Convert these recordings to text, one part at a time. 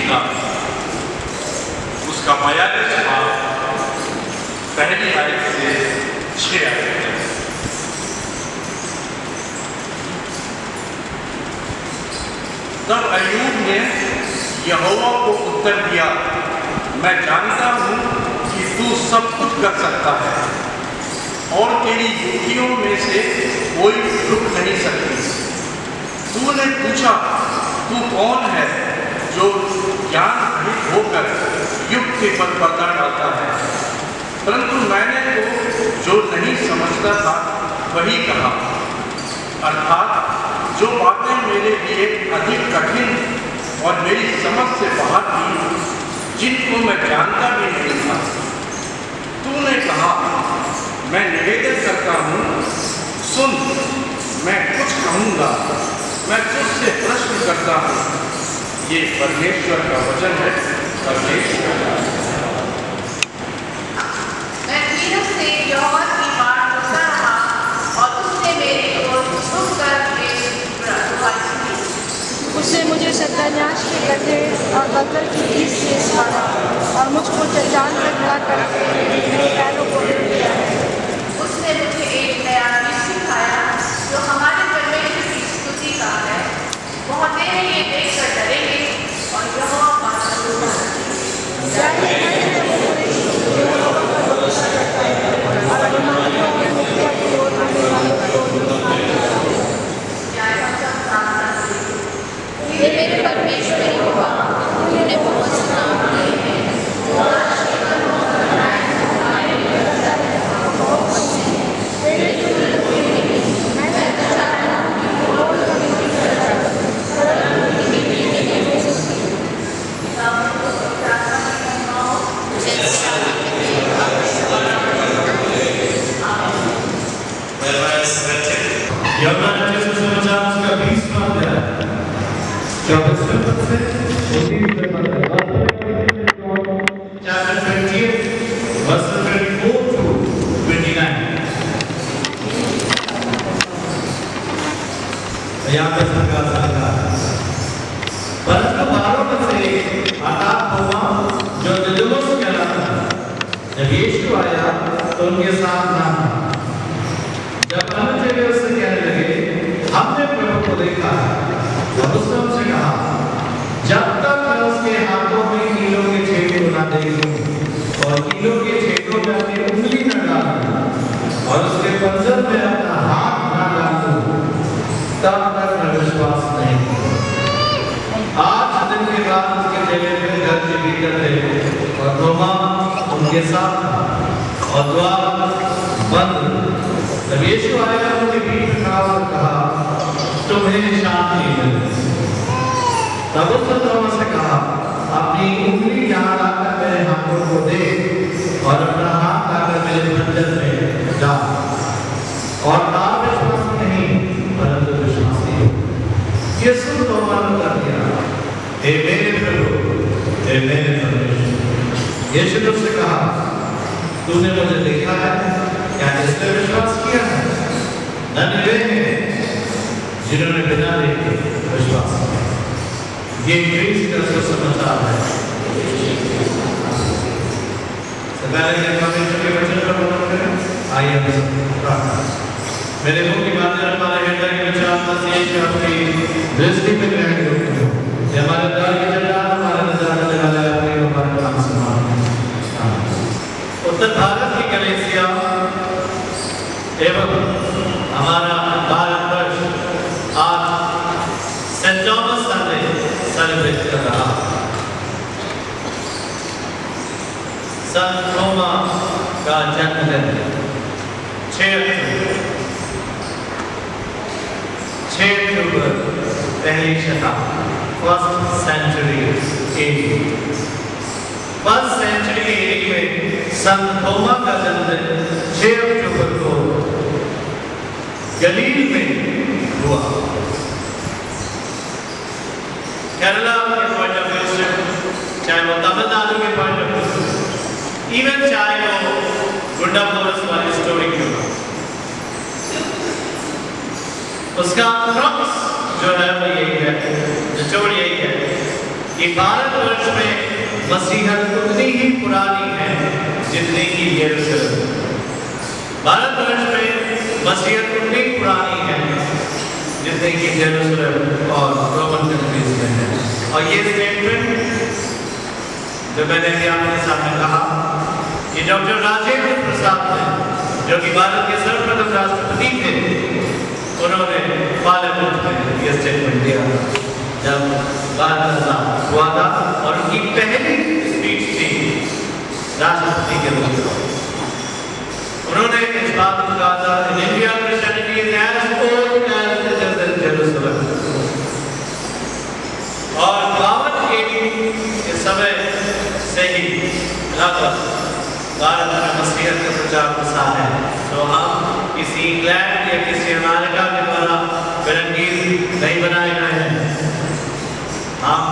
किताब, उसका 42 भाग पहली आयत से 6 आयत तक। तब अय्यूब ने यहोवा को उत्तर दिया, मैं जानता हूँ कि तू सब कुछ कर सकता है और तेरी युक्तियों में से कोई रुक नहीं सकती। तूने पूछा, तू कौन है जो ज्ञान रहित होकर युक्ति पर पर्दा डालता है? परंतु मैंने तो जो नहीं समझता था वही कहा, अर्थात जो बातें मेरे लिए अधिक कठिन और मेरी समझ से बाहर थी, जिनको मैं जानता भी नहीं था। तूने कहा, मैं निवेदन करता हूँ, सुन, मैं कुछ कहूँगा, मैं तुझसे प्रश्न करता हूँ। ये परमेश्वर का वचन है। परमेश्वर मैं धीरज से यहोवा की बात सुनता रहा और उसने मेरी ओर झुककर मेरी दुआएं सुनी। उसने मुझे सत्यानाश के गड्ढे और बदल की बीच से छाड़ा और मुझको चट्टान पर खड़ा करके मेरे पैरों को गिर दिया है। उसने मुझे एक नया गीत सिखाया जो हमारे परमेश्वर की स्तुति का है। बहुत देर ये देखकर डरेंगे और यहोवा का मेरे परमेश्वर यहोवा, तूने बहुत सुना किए हैं। उसका क्रक्स जो है वो यही है, निचोड़ यही है कि भारतवर्ष में मसीहत उतनी ही पुरानी है जितनी कि यरूशलेम। भारतवर्ष में मसीहत उतनी पुरानी है जितनी कि यरूशलेम और रोमन कंट्रीज में है। और ये स्टेटमेंट जो मैंने भी आपके सामने कहा कि डॉक्टर राजेंद्र प्रसाद ने, जो कि भारत के सर्वप्रथम राष्ट्रपति थे, उन्होंने पार्लियामेंट में ये स्टेटमेंट दिया जब भारत हुआ था और उनकी पहली स्पीच थी राष्ट्रपति के रूप में। उन्होंने इस बात को कहा था in India Christianity is as old as Jerusalem. और 52 AD के समय से ही लगभग भारत में मसीहत का प्रचार प्रसार है। तो हम किसी इंग्लैंड या किसी अमेरिका के द्वारा फिरंगीज नहीं बनाए गए हैं, हम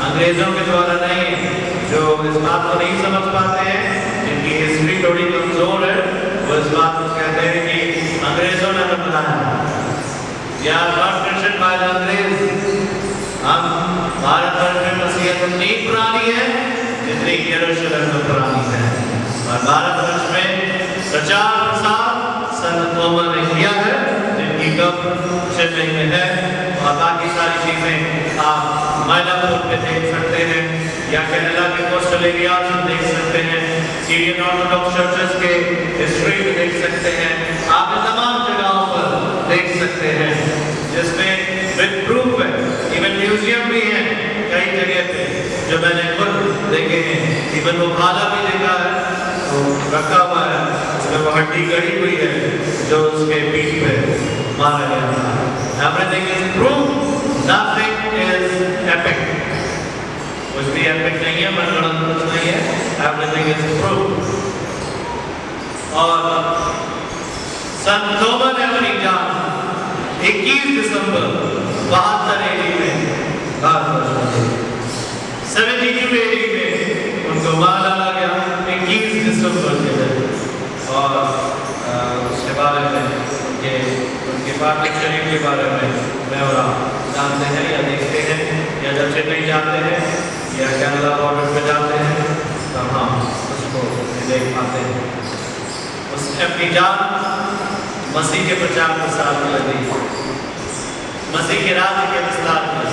अंग्रेजों के द्वारा नहीं, जो इस बात को नहीं समझ पाते हैं, जिनकी हिस्ट्री थोड़ी कमजोर है, वो इस बात को कहते हैं कि अंग्रेजों ने हमें बनाया। या नॉट क्रिश्चियन बाय द अंग्रेज। हम भारतवर्ष में मसीहत उतनी पुरानी है जितनी यरूशलेम में पुरानी है। और भारतवर्ष में प्रचार प्रसार संत तोमर ने किया है, जिनकी कब्र चेन्नई में है। और बाकी सारी चीजें आप मैलापुर पे देख सकते हैं या कनाडा के कोस्टल एरियाज में देख सकते हैं, सीरियन ऑर्थोडॉक्स चर्चेस के हिस्ट्री में देख सकते हैं, आप इन तमाम जगहों पर देख सकते हैं जिसमें विद प्रूफ है। इवन म्यूजियम भी है कई जगह पे जो मैंने खुद देखे हैं। इवन वो भाला भी देखा है, तो रखा हुआ है, उसमें वो हड्डी गड़ी हुई है जो उसके पीठ पे मारा गया था। Everything is proof, nothing is epic. कुछ भी epic नहीं है, मनगढ़ंत कुछ नहीं है, everything is proof। और संत तोमर ने अपनी जान 21 दिसंबर 72 AD में 72 AD में उनको मार डाला गया 21 दिसंबर के दिन। और उसके बारे में उनके पार्थिव शरीर के बारे में मैं और आप जानते हैं या देखते हैं, या जब चेन्नई जाते हैं या कनाडा बॉर्डर पे जाते हैं तब हम उसको देख पाते हैं। उसने अपनी जान मसीह के प्रचार प्रसार में लगी, मसीह के राज्य के विस्तार में।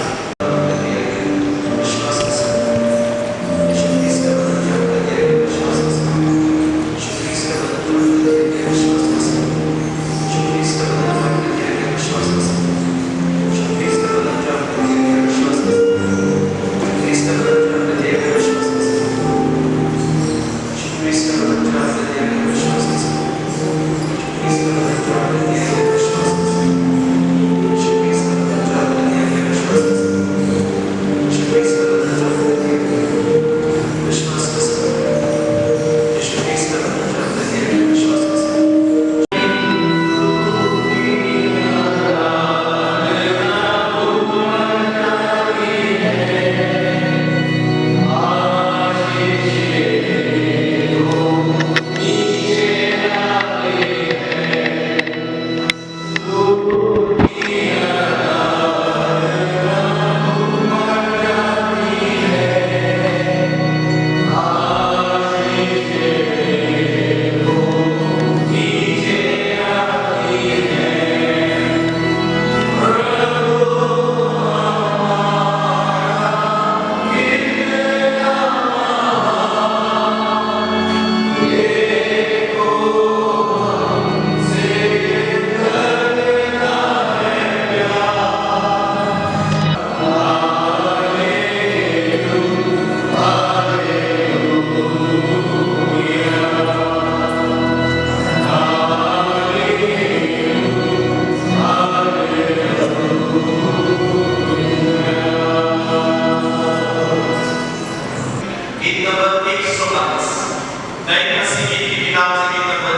गीत नंबर 122 नई मसीह गीत के नाम से गीत नंबर